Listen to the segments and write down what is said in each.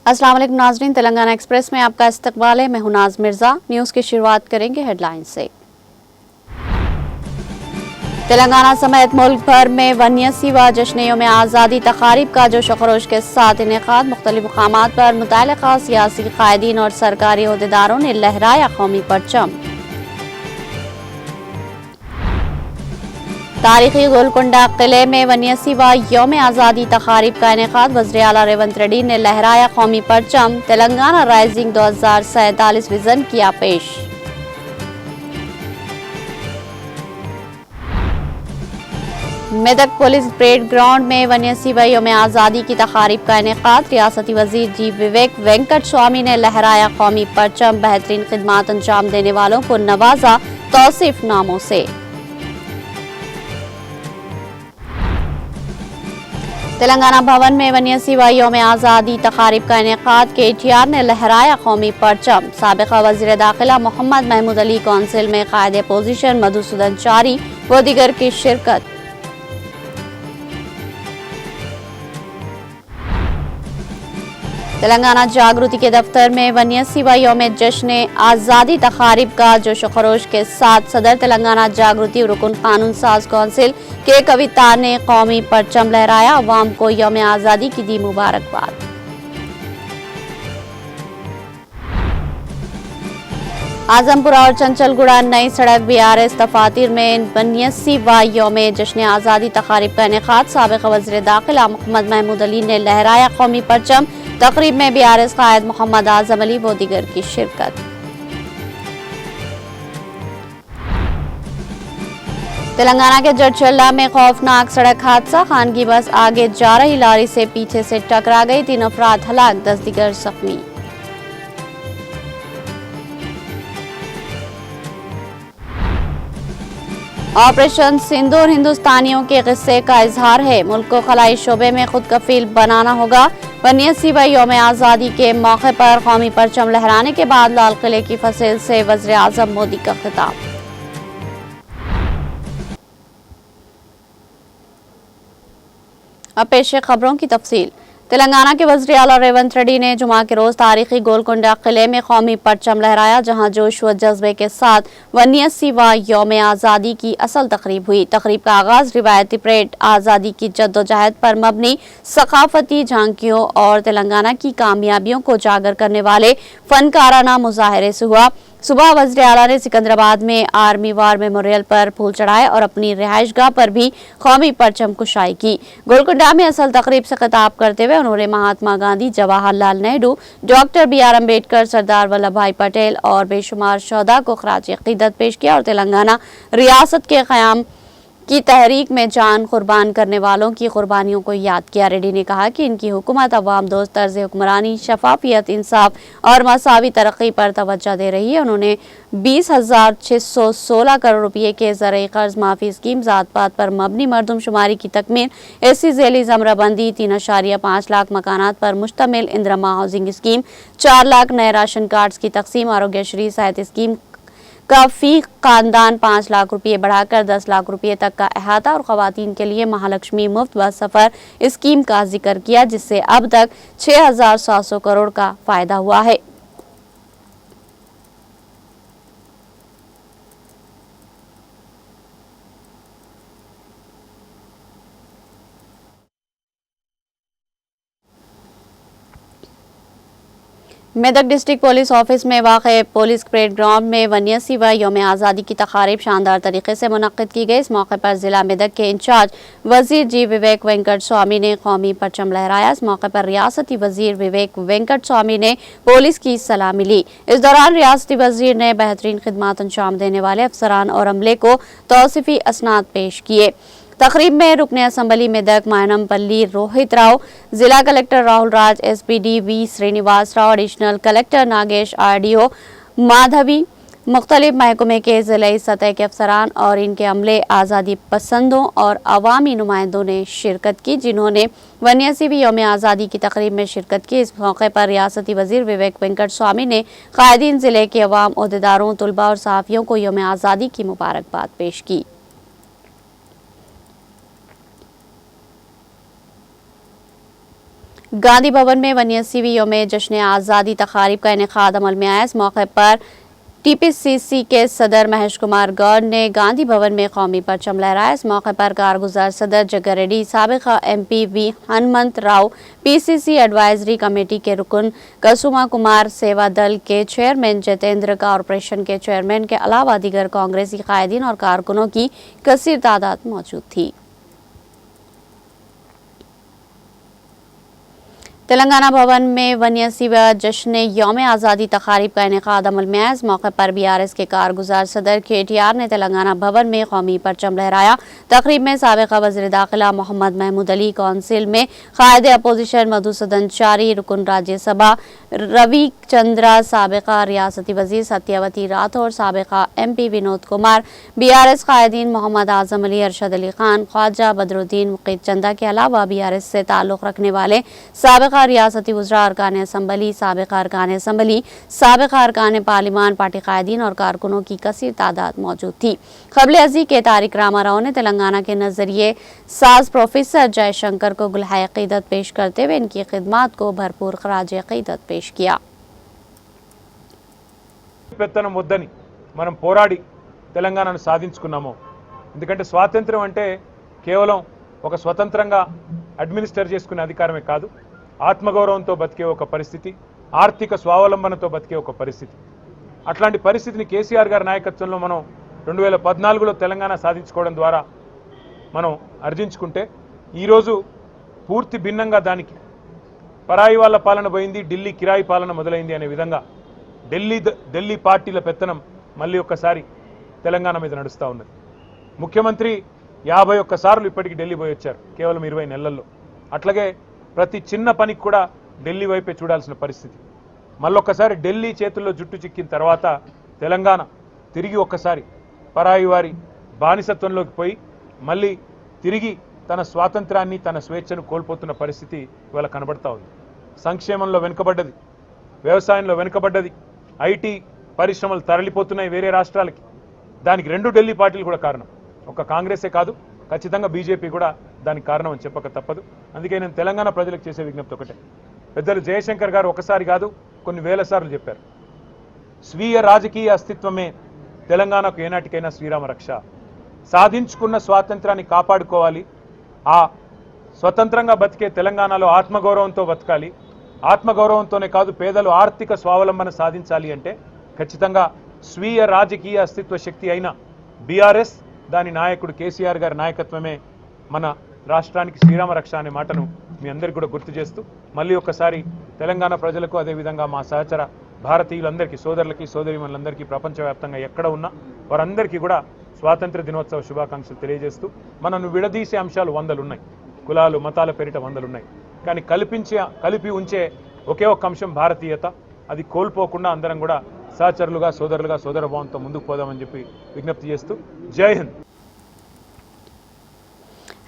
अस्सलाम वालेकुम नाज़रीन, तेलंगाना एक्सप्रेस में आपका इस्तकबाल है। मैं हूं नाज मिर्जा। न्यूज़ की शुरुआत करेंगे हेडलाइन से। तेलंगाना समेत मुल्क भर में वन्यसी व जश्न में आज़ादी तकारीब का जोश व खरोश के साथ इनेकाद। मुख्तलिफ मकामात पर मुतल्लिक़ा सियासी कायदीन और सरकारी ओहदेदारों ने लहराया कौमी परचम। तारीखी गोलकुंडा किले में वन्यसी व यौम आज़ादी तकारीब का इनेकाद। वज़ीर आला रेवंत रेड्डी ने लहराया कौमी परचम। तेलंगाना राइजिंग 2047 विजन किया पेश। मेदक पुलिस परेड ग्राउंड में वन्यसी व यौम आज़ादी की तकारीब का इनेकाद। रियासती वजीर जी विवेक वेंकट स्वामी ने लहराया कौमी परचम। बेहतरीन खिदमात अंजाम देने वालों को नवाजा तौसीफ नामों से। तेलंगाना भवन में वन्यसी व यौम आज़ादी तकारीब का इनेकाद। KTR ने लहराया कौमी परचम। साबिक़ा वज़ीर दाखिला मोहम्मद महमूद अली कौंसिल में कायदे पोजीशन मधुसूदन चारी व दीगर की शिरकत। तेलंगाना जागृति के दफ्तर में वन्यसी व यौम जश्न आज़ादी तकारीब का जोश व खरोश के साथ सदर तेलंगाना जागृति रुकन कानून साज कौंसिल के कविता ने कौमी परचम लहराया। अवाम को यौम आज़ादी की दी मुबारकबाद। आजमपुरा और चंचलगुड़ा नई सड़क BRS दफातर में वन्यसी व यौम जश्न आज़ादी तकारीब का इनेकाद। साबिक़ वज़ीर दाखिला मोहम्मद महमूद अली ने लहराया कौमी परचम। तकरीब में BRS कायद मोहम्मद आजम अली व दीगर की शिरकत। तेलंगाना के जडचल्ला में खौफनाक सड़क हादसा। खानगी बस आगे जा रही लॉरी से पीछे से टकरा गई। 3 अफराद हलाक, 10 दीगर जख्मी। ऑपरेशन सिंदूर हिंदुस्तानियों के किस्से का इजहार है। मुल्क को खलाई शोबे में खुद कफील बनाना होगा। वन्यसी व यौम आज़ादी के मौके पर कौमी परचम लहराने के बाद लाल किले की फसील से वज़ीर आज़म मोदी का खिताब। अब पेश है खबरों की तफसील। तेलंगाना के वज़ीर आला रेवंत रेड्डी ने जुमा के रोज तारीखी गोलकुंडा किले में कौमी परचम लहराया, जहां जोश व जज्बे के साथ वन्यसी व यौम आज़ादी की असल तकरीब हुई। तकरीब का आगाज रिवायती परेड, आज़ादी की जद्दोजहद पर मबनी सकाफती झांकियों और तेलंगाना की कामयाबियों को उजागर करने वाले फनकाराना मुजाहरे से हुआ। सुबह वज़ीर आला ने सिकंदराबाद में आर्मी वार मेमोरियल पर फूल चढ़ाए और अपनी रिहाइशगाह पर भी कौमी परचम कुशाई की। गोलकुंडा में असल तकरीब से खिताब करते हुए उन्होंने महात्मा गांधी, जवाहरलाल नेहरू, डॉक्टर BR अम्बेडकर, सरदार वल्लभ भाई पटेल और बेशुमार शोहदा को खराज अकीदत पेश किया और तेलंगाना रियासत के क़याम की तहरीक में जान कुर्बान करने वालों की कुर्बानियों को याद किया। रेड्डी ने कहा कि इनकी हुकूमत अवाम दोस्त तर्ज हुक्मरानी, शफाफियत, इंसाफ और मसावी तरक्की पर तवज्जो दे रही है। उन्होंने 20,616 करोड़ रुपये के ज़रिए कर्ज माफी स्कीम, ज़ात पात पर मबनी मरदमशुमारी की तकमील, SC ज़ैली ज़मराबंदी, 3.5 लाख मकानात पर मुश्तमिल इंदिरमा हाउसिंग स्कीम, 4 लाख नए राशन कार्ड्स की तकसीम, आरोग्यश्री सेहत स्कीम का फी खानदान 5 लाख रुपये बढ़ाकर 10 लाख रुपये तक का अहाता और ख़वातीन के लिए महालक्ष्मी मुफ्त बस सफ़र स्कीम का जिक्र किया, जिससे अब तक 6,700 करोड़ का फ़ायदा हुआ है। मेदक डिस्ट्रिक्ट पुलिस ऑफिस में वाक़े पुलिस परेड ग्राउंड में वन्यसी व यौम आज़ादी की तकारीब शानदार तरीके से मुनक़्क़िद की गई। इस मौके पर ज़िला मेदक के इंचार्ज वज़ीर जी विवेक वेंकट स्वामी ने कौमी परचम लहराया। इस मौके पर रियासती वज़ीर विवेक वेंकट स्वामी ने पुलिस की सलामी ली। इस दौरान रियासती वज़ीर ने बेहतरीन खिदमात अंजाम देने वाले अफसरान और अमले को तौसीफ़ी असनाद पेश किए। तकरीब में रुकने असम्बली मेदक मायनमपल्ली रोहित राव, जिला collector Rahul Raj, SPD V Srinivas Rao, additional collector Nagesh, RDO Madhavi, मुख्तलिफ महकमे के ज़िले सतह के अफसरान और इनके अमले आज़ादी पसंदों और अवामी नुमाइंदों ने शिरकत की, जिन्होंने 79वीं यौम आज़ादी की तकरीब में शिरकत की। इस मौके पर रियासती वज़ीर विवेक वेंकट स्वामी ने कायदीन ज़िले के अवाम, ओहदेदारों, तुलबा और सहाफ़ियों को यौम आज़ादी की मुबारकबाद पेश की। गांधी भवन में 79वीं यौम जश्न आज़ादी तकारीब का इनेकाद अमल में आया। इस मौके पर टीपीसीसी के सदर महेश कुमार गौड़ ने गांधी भवन में कौमी परचम लहराया। इस मौके पर कारगुजार सदर जग्गर रेड्डी, साबिका MP V Hanumantha Rao, PCC advisory committee के रुकन कसुमा कुमार, सेवा दल के चेयरमैन जितेंद्र, कॉरपोरेशन के चेयरमैन के अलावा दीगर कांग्रेसी कायदीन और कारकुनों की कसीर तादाद मौजूद थी। तेलंगाना भवन में 79वां जश्न यौम आज़ादी तकारीब का इनेकाद अमल में आया। इस मौके पर बीआरएस के कारगुजार सदर केटीआर ने तेलंगाना भवन में कौमी परचम लहराया। तकरीब में साबिका वज़ीर दाखिला मोहम्मद महमूद अली, कौंसिल में कायदे अपोजिशन मधुसूदन चारी, रुकन राज्यसभा रवि चंद्रा, साबिका रियासती वज़ीर सत्यवती राठौर, साबिका एमपी विनोद कुमार, बीआरएस कायदीन मोहम्मद आजम अली, अरशद अली खान, ख्वाजा बदरुद्दीन मुकीद चंदा के अलावा बीआरएस से ताल्लुक़ रखने वाले साबिका रियासती वज़रा, अरकान असम्बली, साबिका अरकान असम्बली, साबिका अरकान पार्लिमान, पार्टी कायदीन और कारकुनों की कसीर तादाद मौजूद थी। क़ब्ल अज़ी के तारिक रामाराव ने तेलंगाना के नजरिए साज प्रोफेसर जयशंकर को गुलहाए अक़ीदत पेश करते हुए इनकी खिदमात को भरपूर ख़राज अक़ीदत पेश किया। పెత్తనం వద్దని మనం పోరాడి తెలంగాణను సాధించుకున్నాము। ఎందుకంటే స్వాతంత్ర్యం అంటే కేవలం ఒక స్వతంత్రంగా అడ్మినిస్టర్ చేసుకునే అధికారమే కాదు, ఆత్మగౌరవంతో బతికే ఒక పరిస్థితి, ఆర్థిక స్వావలంబనతో బతికే ఒక పరిస్థితి। అట్లాంటి పరిస్థితిని కేసీఆర్ గారి నాయకత్వంలో మనం 2014లో తెలంగాణ సాధించుకోవడం ద్వారా మనం అర్జించుకుంటే ఈరోజు పూర్తి భిన్నంగా దానికి పరాయి వాళ్ళ పాలన పోయింది, ఢిల్లీ కిరాయి పాలన మొదలైంది అనే విధంగా ఢిల్లీ పార్టీల పెత్తనం మళ్ళీ ఒక్కసారి తెలంగాణ మీద నడుస్తూ ఉన్నది। ముఖ్యమంత్రి 51 సార్లు ఇప్పటికి ఢిల్లీ పోయి వచ్చారు కేవలం 20 నెలల్లో। అట్లాగే ప్రతి చిన్న పనికి కూడా ఢిల్లీ వైపే చూడాల్సిన పరిస్థితి। మళ్ళొక్కసారి ఢిల్లీ చేతుల్లో జుట్టు చిక్కిన తర్వాత తెలంగాణ తిరిగి ఒక్కసారి పరాయి వారి బానిసత్వంలోకి పోయి మళ్ళీ తిరిగి తన స్వాతంత్రాన్ని, తన స్వేచ్ఛను కోల్పోతున్న పరిస్థితి ఇవాళ కనబడతా ఉంది। సంక్షేమంలో వెనుకబడ్డది, వ్యవసాయంలో వెనుకబడ్డది, ఐటీ పరిశ్రమలు తరలిపోతున్నాయి వేరే రాష్ట్రాలకి। దానికి 2 ఢిల్లీ పార్టీలు కూడా కారణం, ఒక కాంగ్రెసే కాదు, ఖచ్చితంగా బీజేపీ కూడా దానికి కారణం అని చెప్పక తప్పదు। అందుకే నేను తెలంగాణ ప్రజలకు చేసే విజ్ఞప్తి ఒకటే, పెద్దలు జయశంకర్ గారు ఒకసారి కాదు కొన్ని వేల సార్లు చెప్పారు, స్వీయ రాజకీయ అస్తిత్వమే తెలంగాణకు ఏనాటికైనా శ్రీరామ రక్ష। సాధించుకున్న స్వాతంత్రాన్ని కాపాడుకోవాలి, ఆ స్వతంత్రంగా బతికే తెలంగాణలో ఆత్మగౌరవంతో బతకాలి। ఆత్మగౌరవంతోనే కాదు, పేదలు ఆర్థిక స్వావలంబన సాధించాలి అంటే ఖచ్చితంగా స్వీయ రాజకీయ అస్తిత్వ శక్తి అయిన బీఆర్ఎస్, దాని నాయకుడు కేసీఆర్ గారి నాయకత్వమే మన రాష్ట్రానికి శ్రీరామ రక్ష అనే మాటను మీ అందరికీ కూడా గుర్తు చేస్తూ మళ్ళీ ఒక్కసారి తెలంగాణ ప్రజలకు, అదేవిధంగా మా సహచర భారతీయులందరికీ, సోదరులకి, సోదరీమణులందరికీ ప్రపంచవ్యాప్తంగా ఎక్కడ ఉన్నా వారందరికీ కూడా స్వాతంత్ర దినోత్సవ శుభాకాంక్షలు తెలియజేస్తూ, మనను విడదీసే అంశాలు 100 ఉన్నాయి, కులాలు మతాల పేరిట 100 ఉన్నాయి, కానీ కలిపి ఉంచే ఒకే ఒక్క అంశం భారతీయత। అది కోల్పోకుండా అందరం కూడా సహచరులుగా, సోదరులుగా, సోదరభావంతో ముందుకు పోదామని చెప్పి విజ్ఞప్తి చేస్తూ జై హింద్।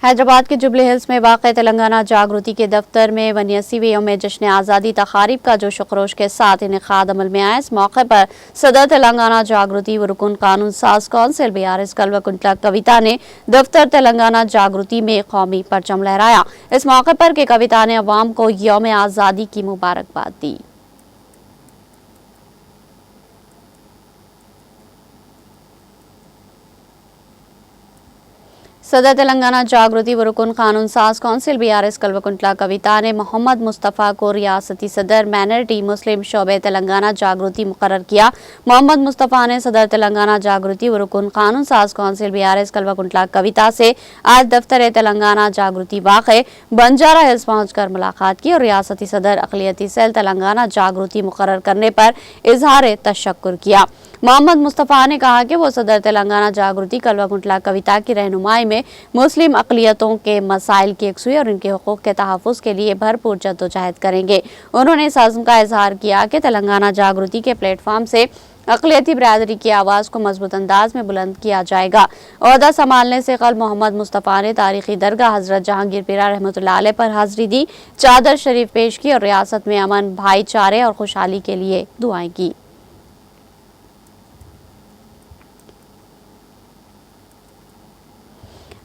हैदराबाद के जुबली हिल्स में वाक़ तेलंगाना जागृति के दफ्तर में 79वीं यौम जश्न आज़ादी तकारीब का जोश खरोश के साथ इनेकाद अमल में आया। इस मौके पर सदर तेलंगाना जागृति व रुकन कानून साज कौंसिल बीआरएस कल्वकुंटला कविता ने दफ्तर तेलंगाना जागृति में कौमी परचम लहराया। इस मौके पर के कविता ने अवाम को यौम आज़ादी की मुबारकबाद दी। सदर तेलंगाना जागृति व रुकन कानून साज कौंसिल बीआरएस कल्वकुंटला कविता ने मोहम्मद मुस्तफ़ा को रियासती सदर माइनॉरिटी मुस्लिम शोबे तेलंगाना जागृति मुकर्रर किया। मोहम्मद मुस्तफ़ा ने सदर तेलंगाना जागृति व रुकन कानून साज कौंसिल बीआरएस कल्वकुंटला कविता से आज दफ्तर तेलंगाना जागृति वाक़े बंजारा हिल्स पहुंचकर मुलाकात की और रियासती सदर अक़लियती सेल तेलंगाना जागृति मुकर्रर करने पर इजहार तशक्कुर किया। मोहम्मद मुस्तफ़ा ने कहा कि वो सदर तेलंगाना जागृति कल्वकुंटला कविता की रहनुमाई में मुस्लिम अक़लियतों के मसाइल की यकसुई और इनके हुकूक़ के तहफ़्फ़ुज़ के लिए भरपूर जद्दोजहद करेंगे। उन्होंने इस अज़्म का इजहार किया कि तेलंगाना जागृति के प्लेटफॉर्म से अक़लियती बिरादरी की आवाज़ को मजबूत अंदाज में बुलंद किया जाएगा। ओहदा संभालने से कल मोहम्मद मुस्तफ़ा ने तारीखी दरगाह हज़रत जहांगीर पीरा रहमतुल्लाह अलैह पर हाज़िरी दी, चादर शरीफ पेश की और रियासत में अमन, भाईचारे और खुशहाली के लिए दुआएं की।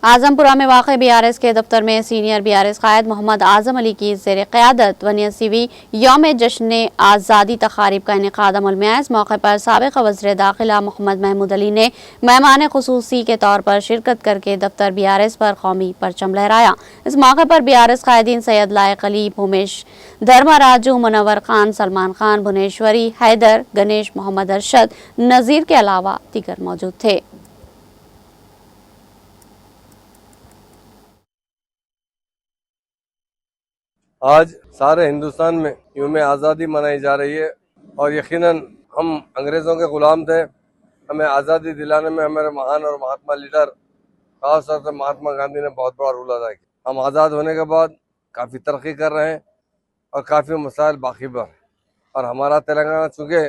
आजमपुरा में वाक़ BRS के दफ्तर में सीनियर BRS कायद मोहम्मद आजम अली की ज़ेर क़यादत 79वीं यौम जश्न आज़ादी तक़ारीब का इनेक़ाद अमल में आया। इस मौके पर साबिक़ वज़ीर दाखिला मोहम्मद महमूद अली ने मेहमान ख़ुसूसी के तौर पर शिरकत करके दफ्तर BRS पर कौमी परचम लहराया। इस मौके पर BRS कायदीन सैयद लायक अली, भूमेश धर्मराजू, मुनव्वर खान, सलमान खान, भुवनेश्वरी, हैदर, गणेश, मोहम्मद अरशद, नज़ीर के अलावा दीगर मौजूद थे। आज सारे हिंदुस्तान में यौम आज़ादी मनाई जा रही है और यकीनन हम अंग्रेज़ों के ग़ुलाम थे। हमें आज़ादी दिलाने में हमारे महान और महात्मा लीडर खास तौर से महात्मा गांधी ने बहुत बड़ा रोल अदा किया। हम आज़ाद होने के बाद काफ़ी तरक्की कर रहे हैं और काफ़ी मसाइल बाकी पर, और हमारा तेलंगाना चूँकि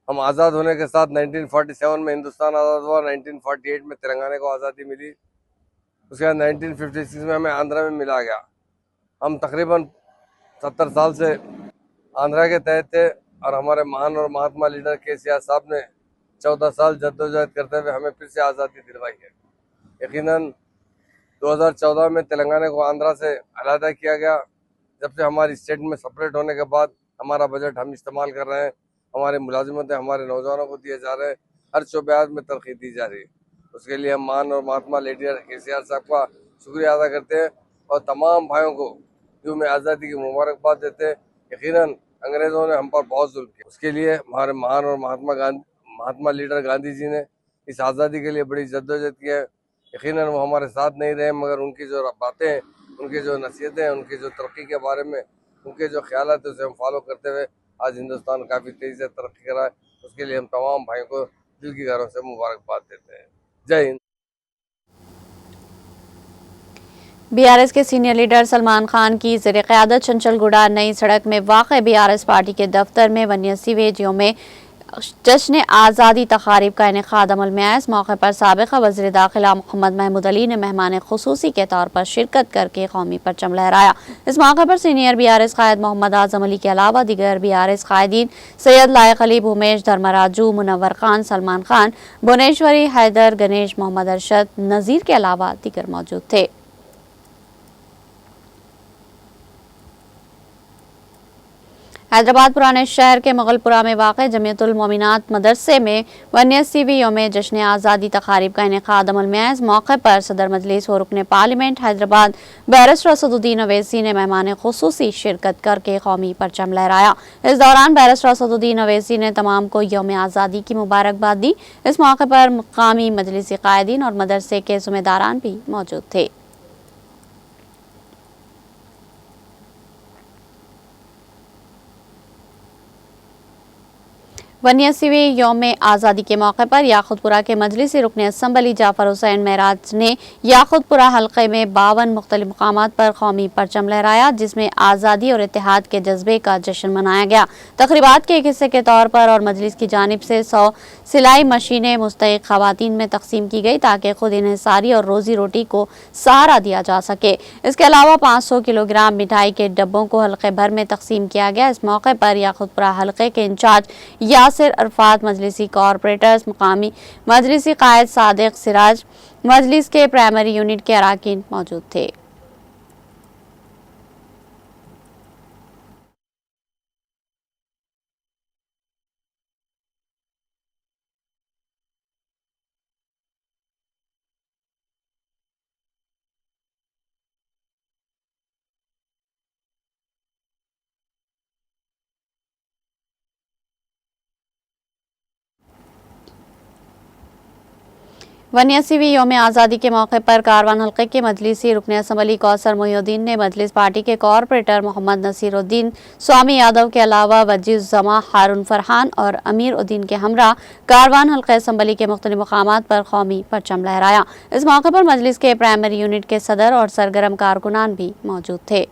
हम आज़ाद होने के साथ 1947 में हिंदुस्तान आज़ाद हुआ, 1948 में तेलंगाना को आज़ादी मिली, उसके बाद 1956 में हमें आंध्रा में मिला गया। हम तकरीबन 70 साल से आंध्रा के तहत थे और हमारे महान और महात्मा लीडर KCR साहब ने 14 साल जद्दोजहद करते हुए हमें फिर से आज़ादी दिलवाई है। यकीनन 2014 में तेलंगाना को आंध्रा से अलहदा किया गया। जब से हमारी स्टेट में सेपरेट होने के बाद हमारा बजट हम इस्तेमाल कर रहे हैं, हमारी मुलाजिमतें हमारे नौजवानों को दिए जा रहे हैं, हर शोबे में तरक्की दी जा रही है। उसके लिए हम महान और महात्मा लीडर KCR साहब का शुक्रिया अदा करते हैं और तमाम भाइयों को यौम आज़ादी की मुबारकबाद देते हैं। यकीनन अंग्रेज़ों ने हम पर बहुत जुल्म किया, उसके लिए हमारे महान और महात्मा लीडर गांधी जी ने इस आज़ादी के लिए बड़ी जद्दोजहद की है। यकीनन वो हमारे साथ नहीं रहे, मगर उनकी जो बातें, उनकी जो नसीहतें, उनकी जो तरक्की के बारे में उनके जो ख्याल है उसे हम फॉलो करते हुए आज हिंदुस्तान काफ़ी तेज़ी से तरक्की कर रहा है। उसके लिए हम तमाम भाइयों को दिल की गहराइयों से मुबारकबाद देते हैं। जय हिंद। BRS के सीनियर लीडर सलमान खान की ज़ेर क़यादत चंचलगुड़ा नई सड़क में वाक़ BRS पार्टी के दफ्तर में 79वें यौम जश्न आज़ादी तक़ारीब का इनेक़ाद अमल में आया। इस मौके पर साबिक़ वज़ीर दाखिला मोहम्मद महमूद अली ने मेहमान ख़ुसूसी के तौर पर शिरकत करके कौमी परचम लहराया। इस मौके पर सीनियर BRS कायद मोहम्मद आज़म अली के अलावा दीगर BRS कायदीन सैयद लायक अली, भूमेश धर्मराजू, मुनव्वर खान, सलमान खान, भुवनेश्वरी, हैदर, गणेश, मोहम्मद अरशद, नज़ीर के अलावा दीगर मौजूद थे। हैदराबाद पुराने शहर के मुगलपुरा में वाक़ जमीयतुल मोमिनात मदरसे में 79वीं यौम जश्न आज़ादी तक़ारीब का इनेक़ाद अमल में आया। इस मौके पर सदर मजलिस और रुकन पार्लियामेंट हैदराबाद बैरिस्टर असदुद्दीन अवैसी ने मेहमान ख़ुसूसी शिरकत करके कौमी परचम लहराया। इस दौरान बैरिस्टर असदुद्दीन अवैसी ने तमाम को यौम आज़ादी की मुबारकबाद दी। इस मौके पर मुकामी मजलिसी कायदीन और मदरसे के ज़िम्मेदारान भी मौजूद थे। वन्यासीवीं यौम आज़ादी के मौके पर याकुतपुरा के मजलिसी रुकन असम्बली जाफर हुसैन महराज ने याकुतपुरा हल्के में 52 मुख्तलिफ मकामात पर कौमी परचम लहराया, जिसमें आज़ादी और इत्तेहाद के जज्बे का जश्न मनाया गया। तकरीबात के एक हिस्से के तौर पर और मजलिस की जानिब से 100 सिलाई मशीनें मुस्तहिक खवातीन में तकसीम की गई ताकि खुद इन्हिसारी और रोजी रोटी को सहारा दिया जा सके। इसके अलावा 500 किलोग्राम मिठाई के डब्बों को हल्के भर में तकसीम किया गया। इस मौके पर याकुतपुरा हल्के के इंचार्ज यासिर अरफात, मजलिसी कॉरपोरेटर्स, मुकामी मजलिसी कायद सादिक सिराज, मजलिस के प्राइमरी यूनिट के अराकीन मौजूद थे। वन्यासीवीं यौम आज़ादी के मौके पर कारवान हल्के के मजलिसी रुकन असम्बली कौसर मोहिउद्दीन ने मजलिस पार्टी के कॉरपोरेटर मोहम्मद नसीरुद्दीन स्वामी यादव के अलावा वजीर-उज़्ज़मा हारून फरहान और अमीर उद्दीन के हमरा कारवान हल्के असम्बली के मुख्तलिफ मकामात पर कौमी परचम लहराया। इस मौके पर मजलिस के प्राइमरी यूनिट के सदर और सरगर्म कारकुनान भी मौजूद थे।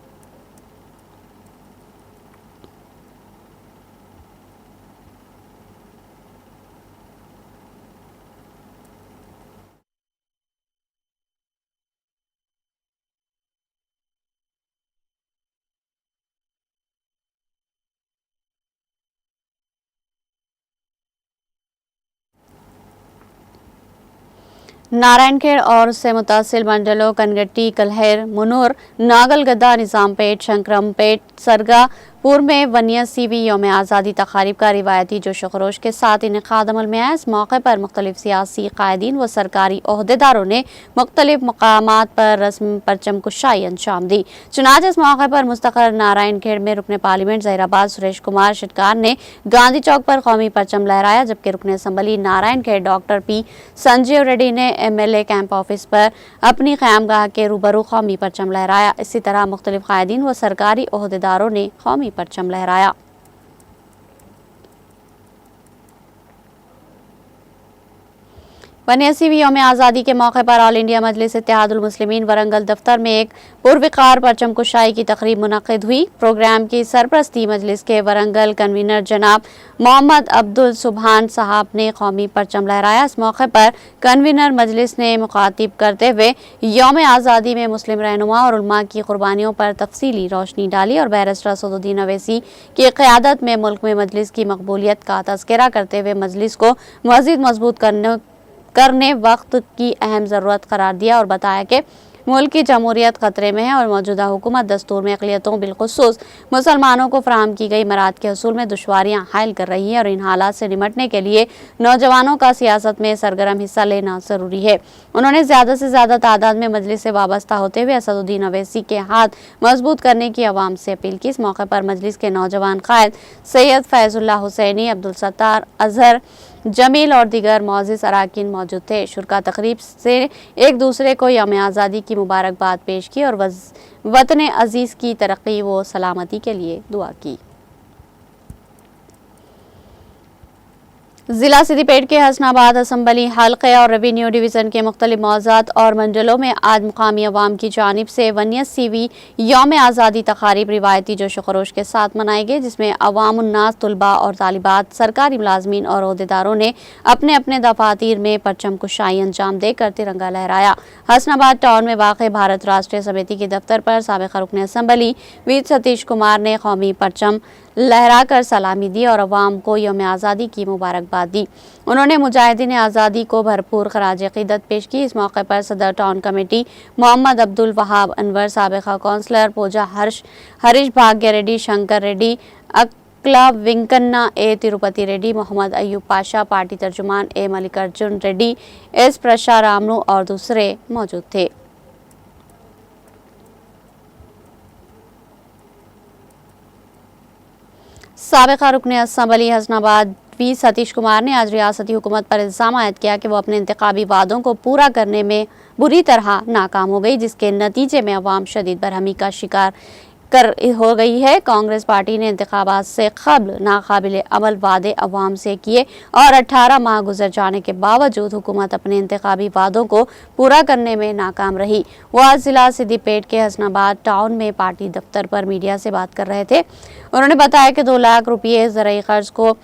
नारायणखेड़ और उससे मुतासिल मंडलों कनगट्टी, कलहेर, मुनूर, नागलगद्दा, निजामपेट, शंकरमपेट, सरगा पूर्व में वन्य सीवी यौम आज़ादी तकारीब का रिवायती जोश खरोश के साथ इनेकाद अमल में आया। इस मौके पर मुख्तलिफ सियासी कायदीन व सरकारी ओहदेदारों ने मुख्तलिफ मकामात पर रस्म परचम कुशाई अंजाम दी। चुनाच इस मौके पर मुस्तकर नारायणखेड़ में रुकने पार्लियामेंट जहीराबाद सुरेश कुमार शिटकार ने गांधी चौक पर कौमी परचम लहराया, जबकि रुकने assembly Narayankhed doctor P Sanjeev Reddy ने MLA कैंप ऑफिस पर अपनी क़यामगाह के रूबरू कौमी परचम लहराया। इसी तरह मुख्तलिफ कायदीन व सरकारी ओहदेदारों ने कौमी परचम लहराया। वन्य सीवी यौम आज़ादी के मौके पर ऑल इंडिया मजलिस इत्तेहादुल मुस्लिमीन वरंगल दफ्तर में एक पुरवकार परचम कुशाई की तकरीब मुनक़िद हुई। प्रोग्राम की सरपरस्ती मजलिस के वरंगल कन्वीनर जनाब मोहम्मद अब्दुल सुबहान साहब ने कौमी परचम लहराया। इस मौके पर कन्वीनर मजलिस ने मुखातिब करते हुए यौम आज़ादी में मुस्लिम रहनुमा और उलमा की कुर्बानियों पर तफसीली रोशनी डाली और बैरिस्टर असदुद्दीन अवैसी की क़यादत में मुल्क में मजलिस की मकबूलियत का तज़किरा करते हुए मजलिस को मज़ीद मजबूत करने वक्त की अहम ज़रूरत करार दिया और बताया कि मुल्क की जमहूरियत खतरे में है और मौजूदा हुकूमत दस्तूर में अक़लियतों बिलखुसूस मुसलमानों को फराहम की गई मराद के हसूल में दुश्वारियां हायल कर रही है और इन हालात से निमटने के लिए नौजवानों का सियासत में सरगर्म हिस्सा लेना ज़रूरी है। उन्होंने ज़्यादा से ज़्यादा तादाद में मजलिस से वाबस्ता होते हुए असदुद्दीन अवैसी के हाथ मजबूत करने की आवाम से अपील की। इस मौके पर मजलिस के नौजवान कायद सैयद फैजुल्लाह हुसैनी, अब्दुल सत्तार, अजहर जमील और दीगर मौजिज़ अराकीन मौजूद थे। शुरका तकरीब से एक दूसरे को यौम आज़ादी की मुबारकबाद पेश की और वतन अजीज़ की तरक्की व सलामती के लिए दुआ की। जिला सिद्दीपेट के हसनाबाद असम्बली हल्के और रेवेन्यू डिवीज़न के मुख्तलिफ मौज़ात और मंडलों में आज मुकामी अवाम की जानिब से वन्य सीवी यौम आज़ादी तकारीब रिवायती जोश खरोश के साथ मनाई गई, जिसमें अवामुन्नास, तुलबा और तालिबात, सरकारी मुलाजमीन और ओहदेदारों ने अपने अपने दफातर में परचम कुशाई अंजाम देकर तिरंगा लहराया। हसनाबाद टाउन में वाक़ भारत राष्ट्रीय समिति के दफ्तर पर साबिक़ रुकन असम्बली वीर सतीश कुमार ने कौमी परचम लहराकर सलामी दी और अवाम को यौम आज़ादी की मुबारकबाद दी। उन्होंने मुजाहिदीन आज़ादी को भरपूर खराज अक़ीदत पेश की। इस मौके पर सदर टाउन कमेटी मोहम्मद अब्दुल वहाब अनवर, साबिक़ा councillor Pooja Harish Bhagya Reddy, Shankar Reddy, Akla Venkanna A Tirupati Reddy, Mohammad Ayub Pasha, party तर्जुमान ए मल्लिकार्जुन रेड्डी, एस प्रशा रामनु और दूसरे मौजूद थे। साबिक़ा रुकन असम्बली हसनाबाद वी सतीश कुमार ने आज रियासती हुकूमत पर इल्ज़ाम आयद किया कि वो अपने इंतखाबी वादों को पूरा करने में बुरी तरह नाकाम हो गई, जिसके नतीजे में अवाम शदीद बरहमी का शिकार हो गई है। कांग्रेस पार्टी ने इंतखाबात से कबल नाकाबिल अमल वादे अवाम से किए और 18 माह गुजर जाने के बावजूद हुकूमत अपने इंतखाबी वादों को पूरा करने में नाकाम रही। वो आज जिला सिद्दीपेट के हसनाबाद टाउन में पार्टी दफ्तर पर मीडिया से बात कर रहे थे। उन्होंने बताया कि 2 लाख रुपये ज़रई कर्ज को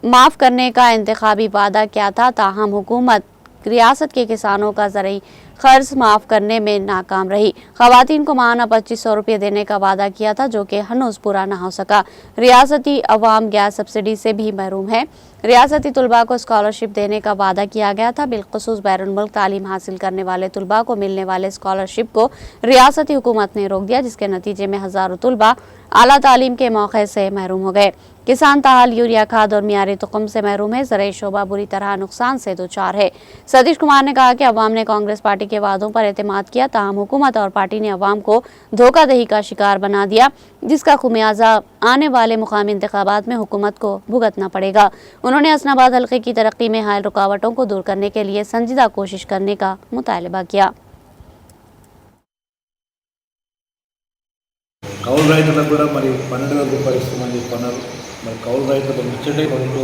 माफ़ करने का इंतखाबी वादा किया था, ताहम हुकूमत रियासत के किसानों का ज़रई कर्ज माफ़ करने में नाकाम रही। ख़वातीन को माहाना 2500 रुपये देने का वादा किया था, जो कि हनूज़ पूरा न हो सका। रियासती अवाम गैस सब्सिडी से भी महरूम है। रियासती तुलबा को स्कॉलरशिप देने का वादा किया गया था। बिलखुसूस बैरून मुल्क तालीम हासिल करने वाले तुलबा को मिलने वाले स्कॉलरशिप को रियासती हुकूमत ने रोक दिया, जिसके नतीजे में हज़ारों तुलबा आला तालीम के मौके से महरूम हो गए। किसान ताहाल यूरिया खाद और मियारी तुकम से महरूम है। ज़रई शोबा बुरी तरह नुकसान से दोचार है। सतीश कुमार ने कहा कि अवाम ने कांग्रेस पार्टी के वादों पर एतमाद किया, ताहम हुकूमत और पार्टी ने अवाम को धोखाधड़ी का शिकार बना दिया, जिसका खुमियाजा आने वाले मुकामी इंतखाबात में हुकूमत को भुगतना पड़ेगा। उन्होंने हसनाबाद हल्के की तरक्की में हायल रुकावटों को दूर करने के लिए संजीदा कोशिश करने का मुतालबा किया। కౌలు రైతులకు కూడా మరి 12,000 రూపాయలు ఇస్తామని చెప్పన్నారు. మరి కౌలు రైతులకు ముచ్చటే ఉంటూ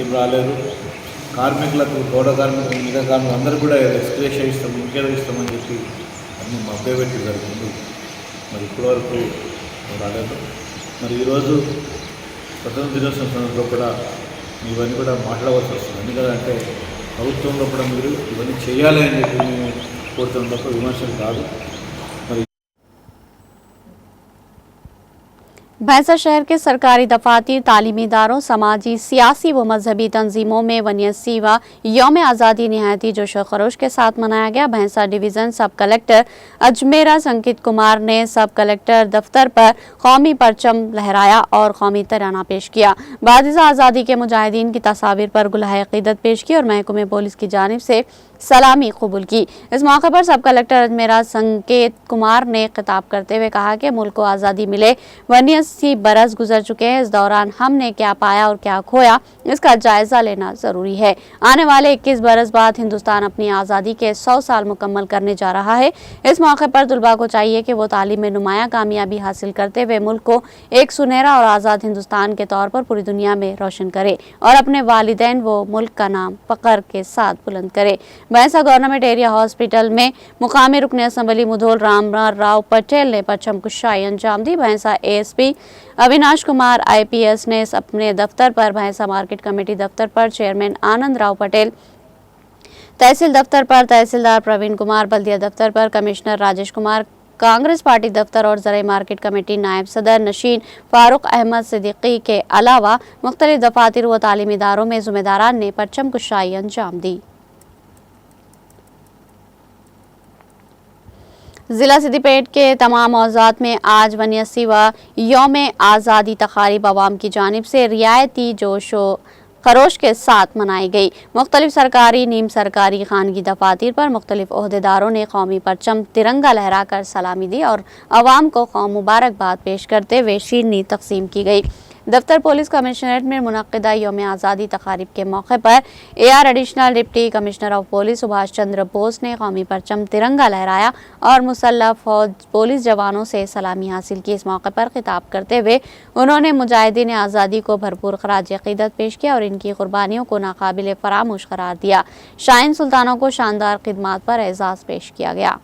ఏం రాలేదు. కార్మికులకు తోట కార్మికులకు మిగతా కార్మికులు అందరూ కూడా ఎక్స్గ్రేషియా ఇస్తాం, ఇంకేదో ఇస్తామని చెప్పి అన్ని మభ్యపెట్టి జరిగింది. మరి ఇప్పటివరకు రాలేదు. మరి ఈరోజు స్వతంత్ర దినోత్సవం సందర్భంలో కూడా ఇవన్నీ కూడా మాట్లాడవలసి వస్తుంది. ఎందుకంటే ప్రభుత్వంలో కూడా మీరు ఇవన్నీ చేయాలి అని చెప్పి మేము కోరుతున్న తప్ప విమర్శలు కాదు. भैंसा शहर के सरकारी दफातर, तालीमी इदारों, समाजी, सियासी व मजहबी तंजीमों में 79वां यौम आज़ादी निहायती जोश व खरोश के साथ मनाया गया। भैंसा डिवीज़न सब कलेक्टर अजमेरा संकित कुमार ने सब कलेक्टर दफ्तर पर कौमी परचम लहराया और कौमी तराना पेश किया। बादिज़ा आज़ादी के मुजाहिदीन की तस्वीर पर गुलाह अक़ीदत पेश की और महकमे पुलिस की जानिब से सलामी कबूल की। इस मौके पर सब कलेक्टर अजमेरा संकेत कुमार ने खिताब करते हुए कहा कि मुल्क को आज़ादी मिले 79 बरस गुजर चुके हैं। इस दौरान हमने क्या पाया और क्या खोया, इसका जायजा लेना जरूरी है। आने वाले 21 बरस बाद हिंदुस्तान अपनी आज़ादी के 100 साल मुकम्मल करने जा रहा है। इस मौके पर तुलबा को चाहिए कि वो तालीम में नुमाया कामयाबी हासिल करते हुए मुल्क को एक सुनहरा और आज़ाद हिंदुस्तान के तौर पर पूरी दुनिया में रोशन करे और अपने वालिदैन व मुल्क का नाम फख्र के साथ बुलंद करे। भैंसा गवर्नमेंट एरिया हॉस्पिटल में मुकामी रुकन असम्बली मुधोल राव पटेल ने परचम कुशाई अंजाम दी। भैंसा ASP अविनाश कुमार IPS ने अपने दफ्तर पर, भैंसा मार्केट कमेटी दफ्तर पर चेयरमैन आनंद राव पटेल, तहसील दफ्तर पर तहसीलदार प्रवीण कुमार, बल्दिया दफ्तर पर कमिश्नर राजेश कुमार, कांग्रेस पार्टी दफ्तर और ज़राई मार्केट कमेटी नायब सदर नशीन फारूक अहमद सिद्दीकी के अलावा मुख्तलिफ दफातर व तालीमी इदारों में ज़िम्मेदारान ने परचम कुशाई अंजाम दी। जिला सिद्दीपेट के तमाम औजात में आज 79वां यौम आज़ादी तकारीब अवाम की जानिब से रियायती जोश व खरोश के साथ मनाई गई। मुख्तलिफ सरकारी, नीम सरकारी, खानगी दफातर पर मुख्तलिफ ओहदेदारों ने कौमी परचम तिरंगा लहरा कर सलामी दी और अवाम को कौम मुबारकबाद पेश करते हुए शीरनी तकसीम की गई। दफ्तर पुलिस कमिश्नरेट में मुनक्किदा यौम आज़ादी तकारीब के मौके पर AR additional deputy commissioner of police Subhash Chandra Bose ने कौमी परचम तिरंगा लहराया और मुसल्लह फौज पुलिस जवानों से सलामी हासिल की। इस मौके पर खिताब करते हुए उन्होंने मुजाहिदीन आज़ादी को भरपूर खराज अक़ीदत पेश किया और इनकी कुर्बानियों को नाकाबिल फरामोश करार दिया। शाहीन सुल्तानों को शानदार खिदमात पर एजाज़ पेश किया गया।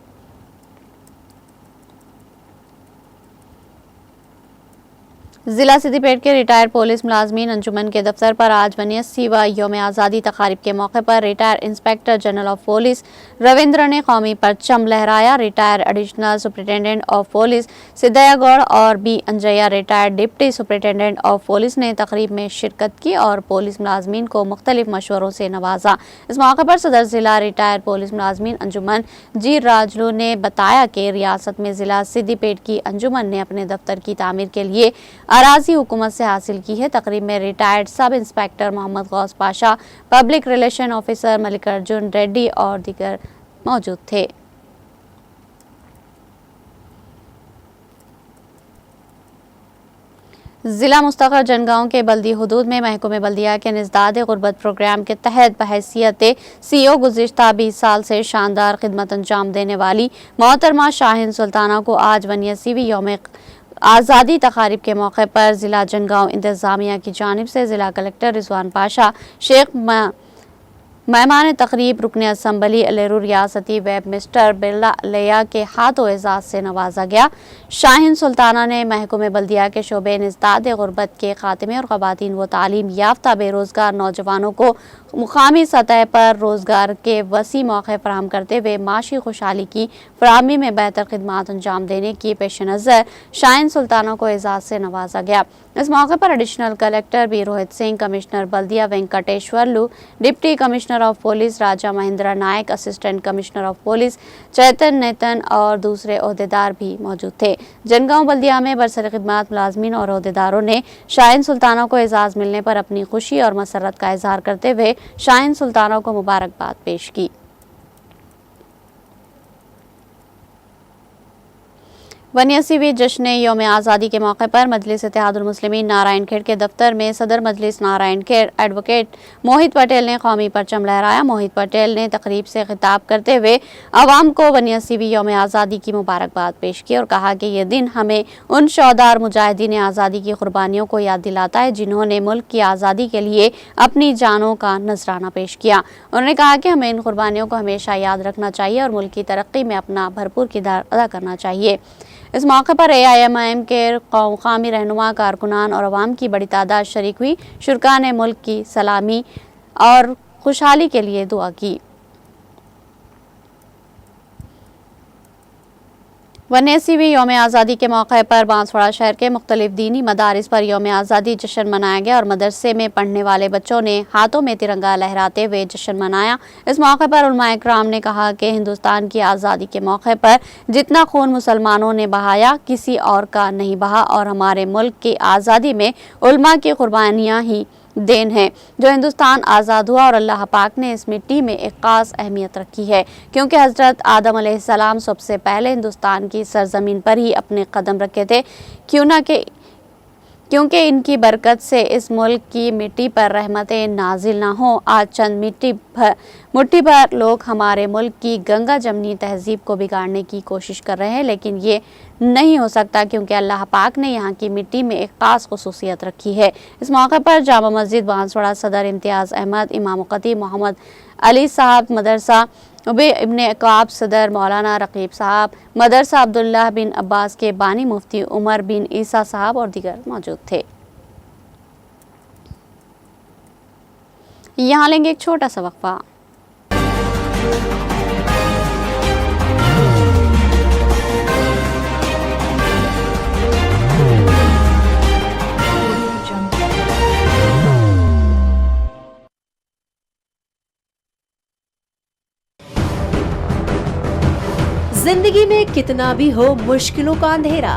जिला सिद्दीपेट के रिटायर्ड पुलिस मुलाजमीन अंजुमन के दफ्तर पर आज 79वां यौम आज़ादी तकारीब के मौके पर retired inspector general of police Ravindra ने कौमी परचम लहराया। Retired additional superintendent of police Siddaiah Goud और B Anjaiah retired deputy superintendent of police ने तकरीब में शिरकत की और पुलिस मुलाजमीन को मुख्तलिफ मशवरों से नवाजा। इस मौके पर सदर जिला रिटायर्ड पुलिस मुलाजमीन अंजुमन जी राजलू ने बताया कि रियासत में जिला सिद्दीपेट की अंजुमन ने अपने दफ्तर की तामीर के लिए अराजी हुकूमत से हासिल की है। तकरीब में retired sub inspector Mohammed Ghouse Pasha, public relation officer Mallikarjun Reddy और दीगर मौजूद थे। जिला मुस्तक़र जनगांव के बल्दी हुदूद में महकमे बल्दिया के निज़दाद गुरबत प्रोग्राम के तहत बहैसियत CO गुज़िश्ता 20 साल से शानदार खिदमत अंजाम देने वाली मोहतरमा शाहीन सुल्ताना को आज 79वीं यौम आज़ादी तकारीब के मौके पर ज़िला जनगांव इंतज़ामिया की जानिब से ज़िला कलेक्टर रिजवान पाशा, शेख मेहमान तकरीब रुकन असम्बली अलेरू रियासती वेब मिस्टर बिरला लिया के हाथों एजाज़ से नवाजा गया। शाहीन सुल्ताना ने महकमे बल्दिया के शोबे निज़दाद गुरबत के खात्मे और ख़वातीन व तालीम याफ्ता बेरोज़गार नौजवानों को मुकामी सतह पर रोज़गार के वसी मौके फराहम करते हुए माशी खुशहाली की फराहमी में बेहतर खिदमात अंजाम देने की पेश नज़र शाहीन सुल्ताना को एजाज़ से नवाजा गया। इस मौके पर additional collector B Rohit Singh, commissioner बल्दिया Venkateshwarlu, deputy commissioner of police Raja Mahendra Nayak, assistant commissioner of police चैतन नेतन और दूसरे ओहदेदार भी मौजूद थे। जनगांव बल्दिया में बरसर खिदमत मुलाजमीन और ओहदेदारों ने शाहीन सुल्ताना को एजाज़ मिलने पर अपनी खुशी और मसरत का इजहार करते हुए शाहीन सुल्ताना को मुबारकबाद पेश की। 79वीं जश्न यौम आज़ादी के मौके पर मजलिस इत्तेहादुल मुस्लिमीन नारायणखेड़ के दफ्तर में सदर मजलिस नारायणखेड़ एडवोकेट मोहित पटेल ने कौमी परचम लहराया। मोहित पटेल ने तकरीब से खिताब करते हुए अवाम को 79वीं यौम आज़ादी की मुबारकबाद पेश की और कहा कि यह दिन हमें उन शौदार मुजाहिदीन आज़ादी की कुर्बानियों को याद दिलाता है जिन्होंने मुल्क की आज़ादी के लिए अपनी जानों का नजराना पेश किया। उन्होंने कहा कि हमें इन कुर्बानियों को हमेशा याद रखना चाहिए और मुल्क की तरक्की में अपना भरपूर किरदार अदा करना चाहिए। इस मौके पर AIMIM के कौमी रहनुमा, कारकुनान और अवाम की बड़ी तादाद शरीक हुई। शुरका ने मुल्क की सलामी और खुशहाली के लिए दुआ की। 19वीं यौम आज़ादी के मौके पर बांसवाड़ा शहर के मुख्तलिफ दीनी मदारिस पर यौम आज़ादी जश्न मनाया गया और मदरसे में पढ़ने वाले बच्चों ने हाथों में तिरंगा लहराते हुए जश्न मनाया। इस मौके पर उलमाए किराम ने कहा कि हिंदुस्तान की आज़ादी के मौके पर जितना खून मुसलमानों ने बहाया किसी और का नहीं बहा और हमारे मुल्क की आज़ादी में उलमा की कुर्बानियाँ ही देन है जो हिंदुस्तान आज़ाद हुआ और अल्लाह पाक ने इस मिट्टी में एक खास अहमियत रखी है क्योंकि हज़रत आदम अलैहिस्सलाम सबसे पहले हिंदुस्तान की सरजमीन पर ही अपने कदम रखे थे क्योंकि इनकी बरकत से इस मुल्क की मिट्टी पर रहमतें नाजिल ना हो। आज चंद मुट्ठी भर लोग हमारे मुल्क की गंगा जमनी तहजीब को बिगाड़ने की कोशिश कर रहे हैं, लेकिन ये नहीं हो सकता क्योंकि अल्लाह पाक ने यहाँ की मिट्टी में एक ख़ास खुसूसियत रखी है। इस मौके पर जामा मस्जिद बांसवाड़ा सदर इम्तियाज़ अहमद, इमाम खतीब मोहम्मद अली साहब, मदरसा उबे इब्ने अकाब सदर मौलाना रकीब साहब, मदरसा अब्दुल्लाह बिन अब्बास के बानी मुफ्ती उमर बिन ईसा साहब और दीगर मौजूद थे। यहाँ लेंगे एक छोटा सा वक्फा। जिंदगी में कितना भी हो मुश्किलों का अंधेरा,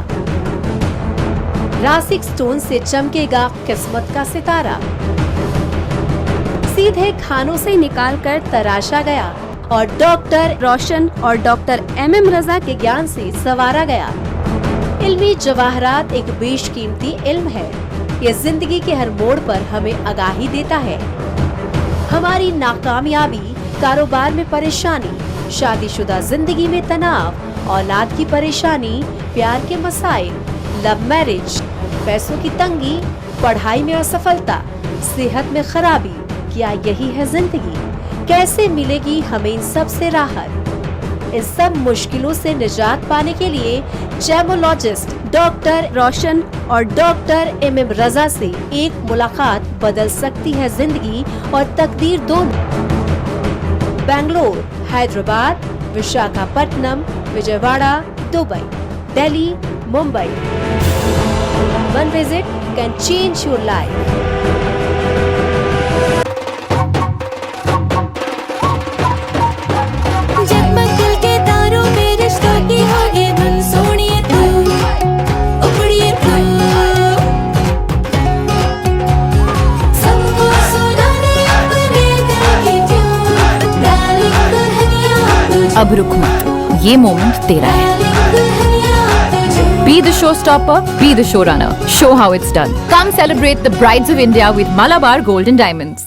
रासिक स्टोन से चमकेगा किस्मत का सितारा। सीधे खानों से निकालकर तराशा गया और डॉक्टर रोशन और डॉक्टर MM रजा के ज्ञान से संवारा गया। इल्मी जवाहरात एक बेशकीमती इल्म है। ये जिंदगी के हर मोड़ पर हमें आगाही देता है। हमारी नाकामयाबी, कारोबार में परेशानी, शादीशुदा जिंदगी में तनाव, औलाद की परेशानी, प्यार के मसाइल, लव मैरिज, पैसों की तंगी, पढ़ाई में असफलता, सेहत में खराबी, क्या यही है जिंदगी? कैसे मिलेगी हमें इन सब से राहत? इन सब मुश्किलों से निजात पाने के लिए जेमोलॉजिस्ट डॉक्टर रोशन और डॉक्टर MM रजा से एक मुलाकात बदल सकती है जिंदगी और तकदीर दोनों। Bangalore, Hyderabad, Visakhapatnam, Vijayawada, Dubai, Delhi, Mumbai. One visit can change your life. जगमग दिल के तारों में रिश्तों की होगी धुन, सोनिए तू, उपड़िए तू, सबको सुनाने अपने दिल की ट्यून, डार्लिंग दुल्हनिया तुझे, अब रुक मत, ये मोमेंट तेरा है। Be the showstopper, be the showrunner. Show how it's done. Come celebrate the Brides of India with Malabar Gold and Diamonds.